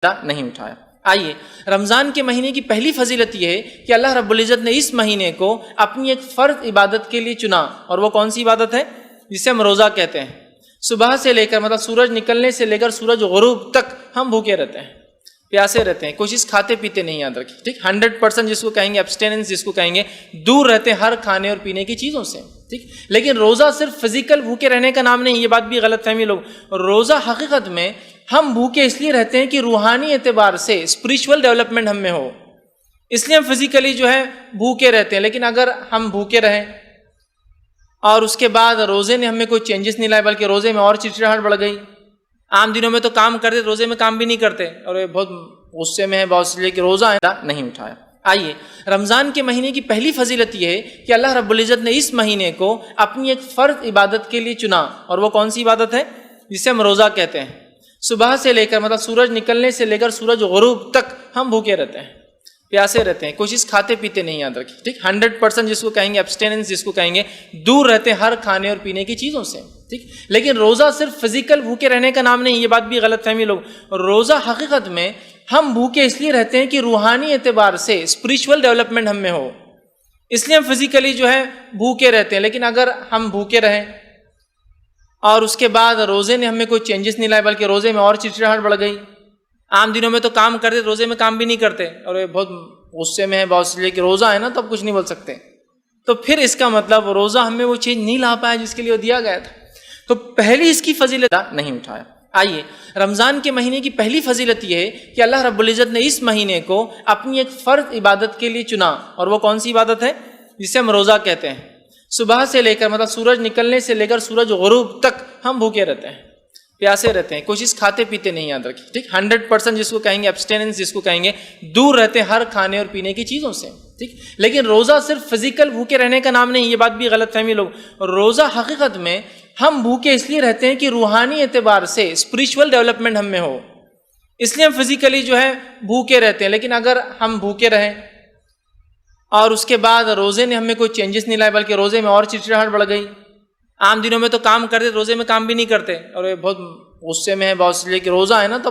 نہیں اٹھایا۔ آئیے رمضان کے مہینے کی پہلی فضیلت یہ ہے کہ اللہ رب العزت نے اس مہینے کو اپنی ایک فرض عبادت کے لیے چنا، اور وہ کون سی عبادت ہے؟ جسے ہم روزہ کہتے ہیں۔ صبح سے لے کر مطلب سورج نکلنے سے لے کر سورج غروب تک ہم بھوکے رہتے ہیں، پیاسے رہتے ہیں، کوئی چیز کھاتے پیتے نہیں، یاد رکھیں، ٹھیک۔ 100% جس کو کہیں گے ایبسٹیننس، جس کو کہیں گے دور رہتے ہیں ہر کھانے اور پینے کی چیزوں سے، ٹھیک۔ لیکن روزہ صرف فزیکل بھوکے رہنے کا نام نہیں، یہ بات بھی غلط فہمی لوگ۔ روزہ حقیقت میں ہم بھوکے اس لیے رہتے ہیں کہ روحانی اعتبار سے اسپریچول ڈیولپمنٹ ہم میں ہو، اس لیے ہم فزیکلی جو ہے بھوکے رہتے ہیں۔ لیکن اگر ہم بھوکے رہیں اور اس کے بعد روزے نے ہمیں کوئی چینجز نہیں لائے، بلکہ روزے میں اور چڑچڑاہٹ بڑھ گئی، عام دنوں میں تو کام کرتے، روزے میں کام بھی نہیں کرتے، اور یہ بہت غصے میں ہے بہت سے، لیے کہ روزہ ہے نہیں اٹھایا۔ آئیے رمضان کے مہینے کی پہلی فضیلت یہ ہے کہ اللہ رب العزت نے اس مہینے کو اپنی ایک فرض عبادت کے لیے چنا، اور وہ کون سی عبادت ہے؟ جسے ہم روزہ کہتے ہیں۔ صبح سے لے کر مطلب سورج نکلنے سے لے کر سورج غروب تک ہم بھوکے رہتے ہیں، پیاسے رہتے ہیں، کوئی چیز کھاتے پیتے نہیں، یاد رکھیں، ٹھیک۔ 100% جس کو کہیں گے ایبسٹیننس، جس کو کہیں گے دور رہتے ہیں ہر کھانے اور پینے کی چیزوں سے، ٹھیک۔ لیکن روزہ صرف فزیکل بھوکے رہنے کا نام نہیں، یہ بات بھی غلط فہمی لوگ۔ روزہ حقیقت میں ہم بھوکے اس لیے رہتے ہیں کہ روحانی اعتبار سے اسپریچول ڈیولپمنٹ ہم میں ہو، اس لیے ہم فزیکلی جو ہے بھوکے رہتے ہیں۔ لیکن اگر ہم بھوکے رہیں اور اس کے بعد روزے نے ہمیں کوئی چینجز نہیں لائے، بلکہ روزے میں اور چڑچڑاہٹ بڑھ گئی، عام دنوں میں تو کام کرتے، روزے میں کام بھی نہیں کرتے، اور یہ بہت غصے میں ہے بہت سے، لیے کہ روزہ ہے نا تو اب کچھ نہیں بول سکتے، تو پھر اس کا مطلب روزہ ہمیں وہ چیز نہیں لا پایا جس کے لیے وہ دیا گیا تھا۔ تو پہلی اس کی فضیلت نہیں اٹھایا۔ آئیے رمضان کے مہینے کی پہلی فضیلت یہ ہے کہ اللہ رب العزت نے اس مہینے کو اپنی ایک فرض عبادت کے لیے چنا، اور وہ کون سی عبادت ہے؟ جسے ہم روزہ کہتے ہیں۔ صبح سے لے کر مطلب سورج نکلنے سے لے کر سورج غروب تک ہم بھوکے رہتے ہیں، پیاسے رہتے ہیں، کوئی چیز کھاتے پیتے نہیں، یاد رکھیں، ٹھیک۔ 100% جس کو کہیں گے ایبسٹیننس، جس کو کہیں گے دور رہتے ہیں ہر کھانے اور پینے کی چیزوں سے، ٹھیک۔ لیکن روزہ صرف فزیکل بھوکے رہنے کا نام نہیں، یہ بات بھی غلط فہمی لوگ۔ روزہ حقیقت میں ہم بھوکے اس لیے رہتے ہیں کہ روحانی اعتبار سے اسپریچول ڈیولپمنٹ ہم میں ہو، اس لیے ہم فزیکلی جو ہے بھوکے رہتے ہیں۔ لیکن اگر ہم بھوکے رہیں اور اس کے بعد روزے نے ہمیں کوئی چینجز نہیں لائے، بلکہ روزے میں اور چڑچڑاہٹ بڑھ گئی، عام دنوں میں تو کام کرتے، روزے میں کام بھی نہیں کرتے، اور یہ بہت غصے میں ہے بہت سے، لیے کہ روزہ ہے نا تو